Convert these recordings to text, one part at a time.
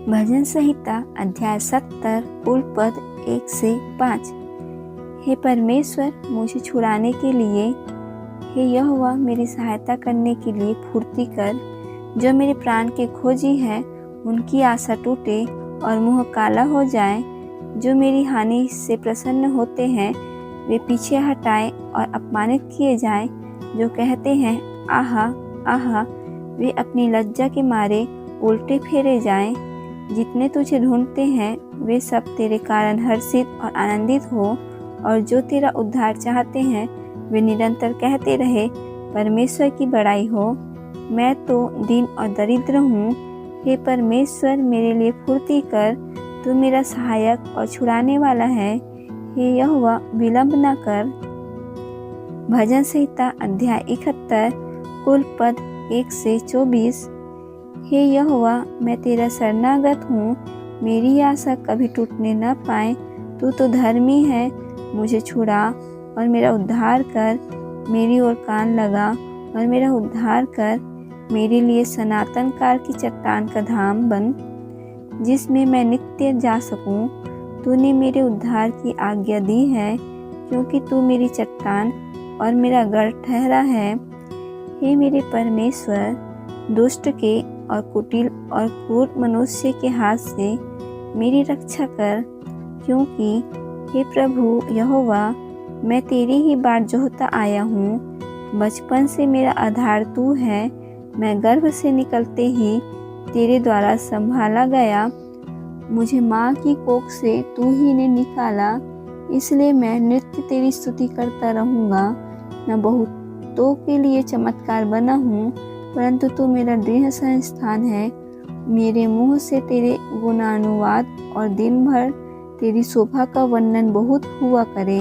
भजन संहिता अध्याय 70 कुल पद 1 से 5। हे परमेश्वर, मुझे छुड़ाने के लिए, हे यहोवा मेरी सहायता करने के लिए फुर्ती कर। जो मेरे प्राण के खोजी हैं उनकी आशा टूटे और मुंह काला हो जाए। जो मेरी हानि से प्रसन्न होते हैं वे पीछे हटाए और अपमानित किए जाएं। जो कहते हैं आहा आहा, वे अपनी लज्जा के मारे उल्टे फेरे जाएं। जितने तुझे ढूंढते हैं वे सब तेरे कारण हर्षित और आनंदित हो, और जो तेरा उद्धार चाहते हैं वे निरंतर कहते रहे, परमेश्वर की बड़ाई हो। मैं तो दीन और दरिद्र हूँ। हे परमेश्वर, मेरे लिए फुर्ती कर। तू मेरा सहायक और छुड़ाने वाला है। हे यहोवा, विलंब न कर। भजन संहिता अध्याय 71 कुल पद 1 से 24। हे यहोवा, मैं तेरा शरणागत हूँ। मेरी आशा कभी टूटने न पाए। तू तो धर्मी है, मुझे छुड़ा और मेरा उद्धार कर। मेरी ओर कान लगा और मेरा उद्धार कर। मेरे लिए सनातन काल की चट्टान का धाम बन, जिसमें मैं नित्य जा सकूं। तूने मेरे उद्धार की आज्ञा दी है, क्योंकि तू मेरी चट्टान और मेरा गढ़ ठहरा है। हे मेरे परमेश्वर, दुष्ट के और कुटिल और क्रूर मनुष्य के हाथ से मेरी रक्षा कर, क्योंकि हे प्रभु यहोवा, मैं तेरी ही बाट जोहता आया हूँ। बचपन से मेरा आधार तू है। मैं गर्भ से निकलते ही तेरे द्वारा संभाला गया। मुझे माँ की कोख से तू ही ने निकाला, इसलिए मैं नित्य तेरी स्तुति करता रहूँगा। मैं बहुतों के लिए चमत्कार बना हूँ, परंतु तू मेरा दृढ़ संस्थान है। मेरे मुंह से तेरे गुणानुवाद और दिन भर तेरी शोभा का वर्णन बहुत हुआ करे।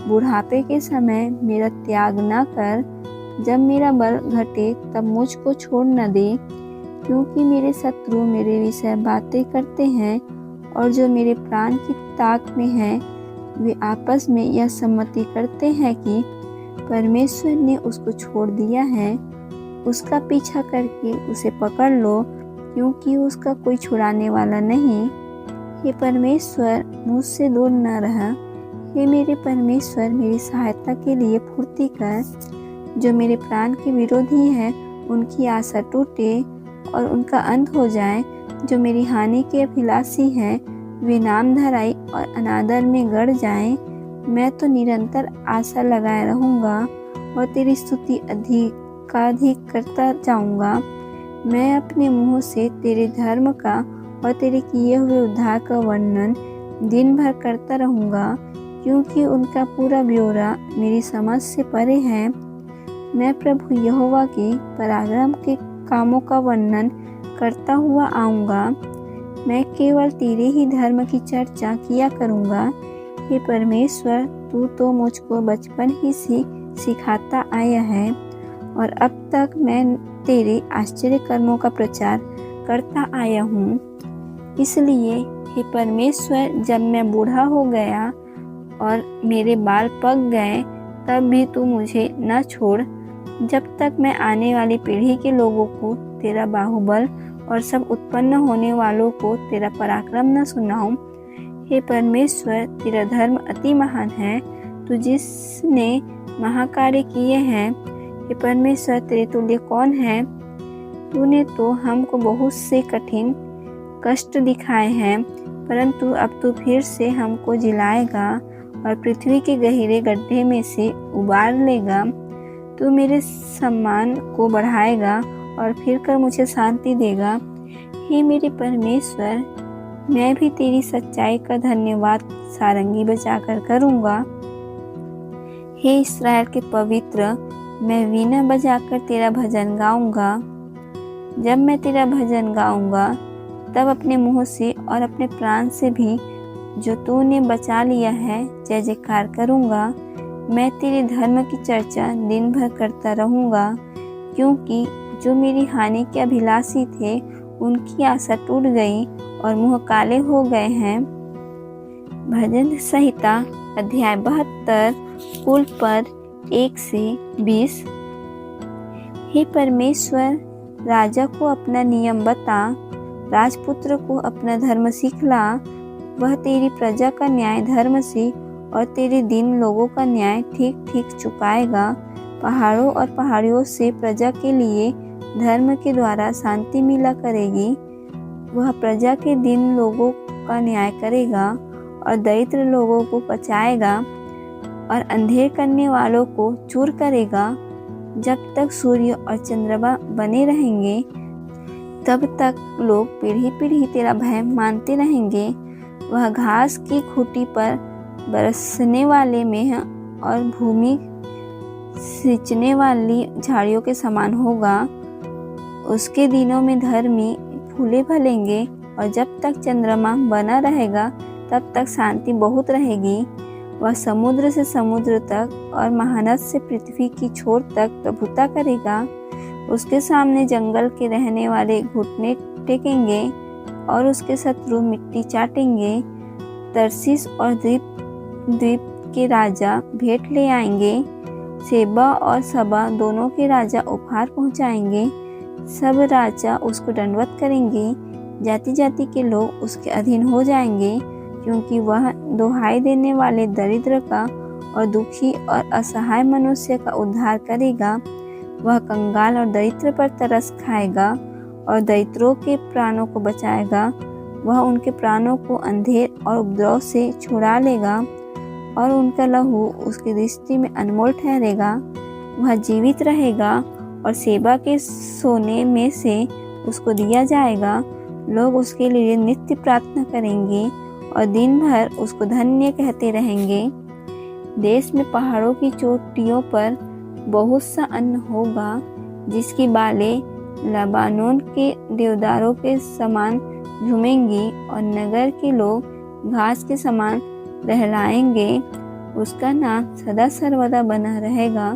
बुढ़ापे के समय मेरा त्याग न कर। जब मेरा बल घटे तब मुझको छोड़ न दे, क्योंकि मेरे शत्रु मेरे विषय बातें करते हैं, और जो मेरे प्राण की ताक में हैं वे आपस में यह सम्मति करते हैं कि परमेश्वर ने उसको छोड़ दिया है। उसका पीछा करके उसे पकड़ लो, क्योंकि उसका कोई छुड़ाने वाला नहीं। हे परमेश्वर, मुझसे दूर न रह। हे मेरे परमेश्वर, मेरी सहायता के लिए फुर्ती कर। जो मेरे प्राण के विरोधी हैं उनकी आशा टूटे और उनका अंत हो जाए। जो मेरी हानि के अभिलाषी हैं वे नाम धराई और अनादर में गड़ जाएं। मैं तो निरंतर आशा लगाए रहूँगा और तेरी स्तुति अधिक करता जाऊँगा। मैं अपने मुंह से तेरे धर्म का और तेरे किए हुए उद्धार का वर्णन दिन भर करता रहूँगा, क्योंकि उनका पूरा ब्यौरा मेरी समझ से परे है। मैं प्रभु यहोवा के पराक्रम के कामों का वर्णन करता हुआ आऊँगा। मैं केवल तेरे ही धर्म की चर्चा किया करूँगा। हे परमेश्वर, तू तो मुझको बचपन ही से सिखाता आया है, और अब तक मैं तेरे आश्चर्य कर्मों का प्रचार करता आया हूँ। इसलिए हे परमेश्वर, जब मैं बूढ़ा हो गया और मेरे बाल पक गए, तब भी तू मुझे न छोड़, जब तक मैं आने वाली पीढ़ी के लोगों को तेरा बाहुबल और सब उत्पन्न होने वालों को तेरा पराक्रम न सुनाऊं। हे परमेश्वर, तेरा धर्म अति महान है। तू जिसने महाकार्य किए हैं, हे परमेश्वर, तेरे तुल्य कौन है? तूने तो हमको बहुत से कठिन कष्ट दिखाए हैं, परंतु अब तू फिर से हमको जिलाएगा और पृथ्वी के गहरे गड्ढे में से उबार लेगा। तू मेरे सम्मान को बढ़ाएगा और फिर कर मुझे शांति देगा। हे मेरे परमेश्वर, मैं भी तेरी सच्चाई का धन्यवाद सारंगी बजाकर करूँगा। हे इस्राएल के पवित्र, मैं वीणा बजाकर तेरा भजन गाऊंगा। जब मैं तेरा भजन गाऊंगा तब अपने मुंह से और अपने प्राण से भी जो तूने बचा लिया है जय जयकार करूंगा। मैं तेरे धर्म की चर्चा दिन भर करता रहूंगा, क्योंकि जो मेरी हानि के अभिलाषी थे उनकी आशा टूट गई और मुंह काले हो गए हैं। भजन संहिता अध्याय 72 कुल पद 1 से 20। हे परमेश्वर, राजा को अपना नियम बता। राजपुत्र को अपना धर्म सिखला, वह तेरी प्रजा का न्याय धर्म से और तेरे दीन लोगों का न्याय ठीक ठीक चुकाएगा। पहाड़ों और पहाड़ियों से प्रजा के लिए धर्म के द्वारा शांति मिला करेगी। वह प्रजा के दीन लोगों का न्याय करेगा और दरिद्र लोगों को बचाएगा और अंधेर करने वालों को चूर करेगा। जब तक सूर्य और चंद्रमा बने रहेंगे तब तक लोग पीढ़ी पीढ़ी तेरा भय मानते रहेंगे। वह घास की खूंटी पर बरसने वाले मेह और भूमि सींचने वाली झाड़ियों के समान होगा। उसके दिनों में धर्मी फूले फलेंगे और जब तक चंद्रमा बना रहेगा तब तक शांति बहुत रहेगी। वह समुद्र से समुद्र तक और महानद से पृथ्वी की छोर तक प्रभुता करेगा। उसके सामने जंगल के रहने वाले घुटने टेकेंगे और उसके शत्रु मिट्टी चाटेंगे। तरसीस और द्वीप के राजा भेंट ले आएंगे। सेबा और सबा दोनों के राजा उपहार पहुंचाएंगे। सब राजा उसको दंडवत करेंगे। जाति जाति के लोग उसके अधीन हो जाएंगे, क्योंकि वह दुहाई देने वाले दरिद्र का और दुखी और असहाय मनुष्य का उद्धार करेगा। वह कंगाल और दरिद्र पर तरस खाएगा और दरिद्रों के प्राणों को बचाएगा। वह उनके प्राणों को अंधेर और उपद्रव से छुड़ा लेगा और उनका लहू उसकी दृष्टि में अनमोल ठहरेगा। वह जीवित रहेगा और सेबा के सोने में से उसको दिया जाएगा। लोग उसके लिए नित्य प्रार्थना करेंगे और दिन भर उसको धन्य कहते रहेंगे। देश में पहाड़ों की चोटियों पर बहुत सा अन्न होगा, जिसकी बालें लबानोन के देवदारों के समान झूमेंगी और नगर के लोग घास के समान रहलाएंगे। उसका नाम सदा सर्वदा बना रहेगा।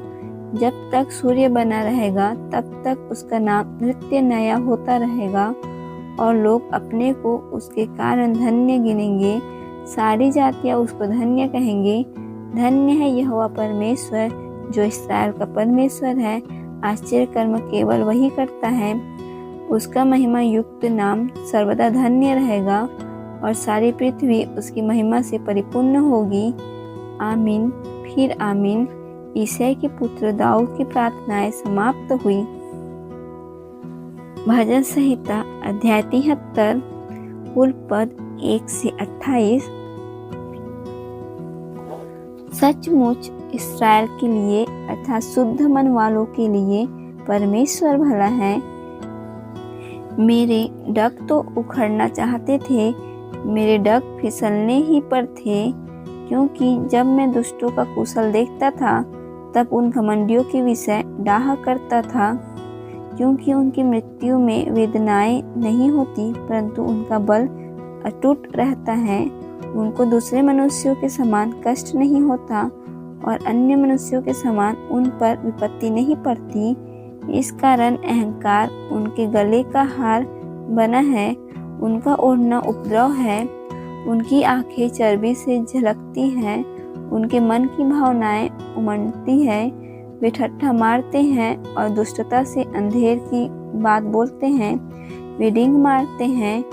जब तक सूर्य बना रहेगा तब तक उसका नाम नित्य नया होता रहेगा और लोग अपने को उसके कारण धन्य गिनेंगे। सारी जातियां उसको धन्य कहेंगे। धन्य है यहोवा परमेश्वर, जो इस्राएल का परमेश्वर है। आश्चर्य कर्म केवल वही करता है। उसका महिमा युक्त नाम सर्वदा धन्य रहेगा और सारी पृथ्वी उसकी महिमा से परिपूर्ण होगी। आमीन फिर आमीन। ईसाई के पुत्र दाऊद की प्रार्थनाएं समाप्त हुई। भजन संहिता अध्याय 73 कुल पद 1 से 28। सचमुच इस्राएल के लिए अर्थात शुद्ध मन वालों के लिए परमेश्वर भला है। मेरे डग तो उखड़ना चाहते थे, मेरे डग फिसलने ही पर थे, क्योंकि जब मैं दुष्टों का कुशल देखता था तब उन घमंडियों के विषय डाह करता था। क्योंकि उनकी मृत्यु में वेदनाएं नहीं होती, परंतु उनका बल अटूट रहता है। उनको दूसरे मनुष्यों के समान कष्ट नहीं होता और अन्य मनुष्यों के समान उन पर विपत्ति नहीं पड़ती। इस कारण अहंकार उनके गले का हार बना है, उनका ओढ़ना उपद्रव है। उनकी आंखें चर्बी से झलकती हैं, उनके मन की भावनाएं उमड़ती है। वे ठट्ठा मारते हैं और दुष्टता से अंधेर की बात बोलते हैं। वे डींग मारते हैं।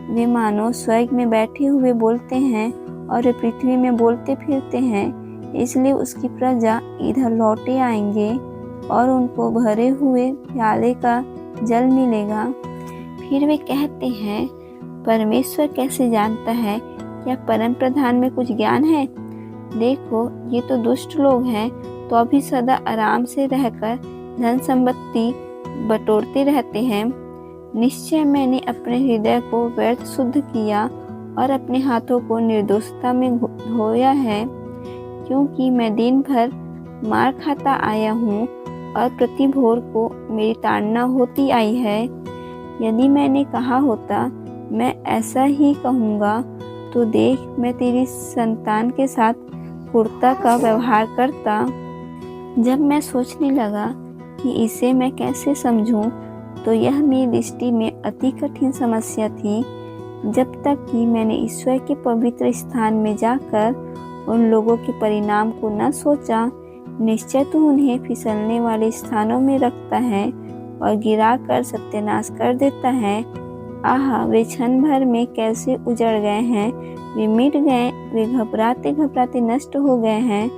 वे मानो स्वर्ग में बैठे हुए बोलते हैं और वे पृथ्वी में बोलते फिरते हैं। इसलिए उसकी प्रजा इधर लौटे आएंगे और उनको भरे हुए प्याले का जल मिलेगा। फिर वे कहते हैं, परमेश्वर कैसे जानता है? क्या परम प्रधान में कुछ ज्ञान है? देखो, ये तो दुष्ट लोग हैं, तो अभी सदा आराम से रहकर धन संपत्ति बटोरते रहते हैं। निश्चय मैंने अपने हृदय को व्यर्थ शुद्ध किया और अपने हाथों को निर्दोषता में धोया है, क्योंकि मैं दिन भर मार खाता आया हूँ और प्रति भोर को मेरी ताड़ना होती आई है। यदि मैंने कहा होता मैं ऐसा ही कहूँगा, तो देख मैं तेरी संतान के साथ क्रूरता का व्यवहार करता। जब मैं सोचने लगा कि इसे मैं कैसे समझूं, तो यह मेरी दृष्टि में अति कठिन समस्या थी, जब तक कि मैंने ईश्वर के पवित्र स्थान में जाकर उन लोगों के परिणाम को न सोचा। निश्चय तू उन्हें फिसलने वाले स्थानों में रखता है और गिरा कर सत्यानाश कर देता है। आहा, वे क्षण भर में कैसे उजड़ गए हैं, वे मिट गए, वे घबराते घबराते नष्ट हो गए हैं।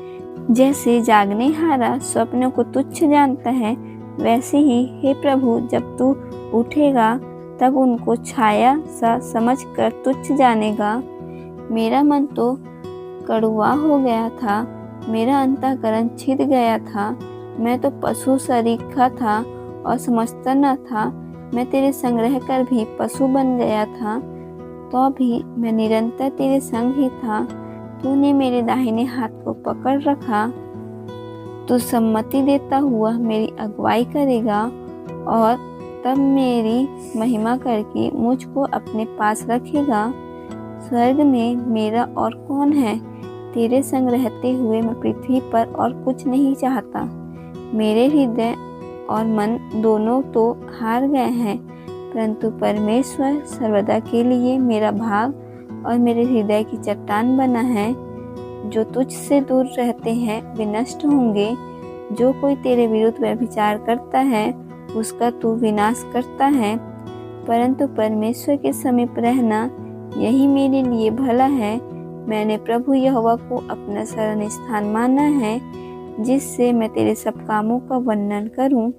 जैसे जागनेहारा स्वप्न को तुच्छ जानता है, वैसे ही हे प्रभु, जब तू उठेगा तब उनको छाया सा समझकर तुच्छ जानेगा। मेरा मन तो कड़वा हो गया था, मेरा अंतःकरण छिद गया था, मैं तो पशु सरीखा था और समझता न था। मैं तेरे संग रहकर भी पशु बन गया था, तो भी मैं निरंतर तेरे संग ही था। तूने मेरे दाहिने हाथ को पकड़ रखा। तू सम्मति देता हुआ मेरी अगुवाई करेगा और तब मेरी महिमा करके मुझको अपने पास रखेगा। स्वर्ग में मेरा और कौन है? तेरे संग रहते हुए मैं पृथ्वी पर और कुछ नहीं चाहता। मेरे हृदय और मन दोनों तो हार गए हैं, परंतु परमेश्वर सर्वदा के लिए मेरा भाग और मेरे हृदय की चट्टान बना है। जो तुझ से दूर रहते हैं वे नष्ट होंगे। जो कोई तेरे विरुद्ध व्यभिचार करता है उसका तू विनाश करता है, परंतु परमेश्वर के समीप रहना यही मेरे लिए भला है। मैंने प्रभु यहोवा को अपना शरण स्थान माना है, जिससे मैं तेरे सब कामों का वर्णन करूं।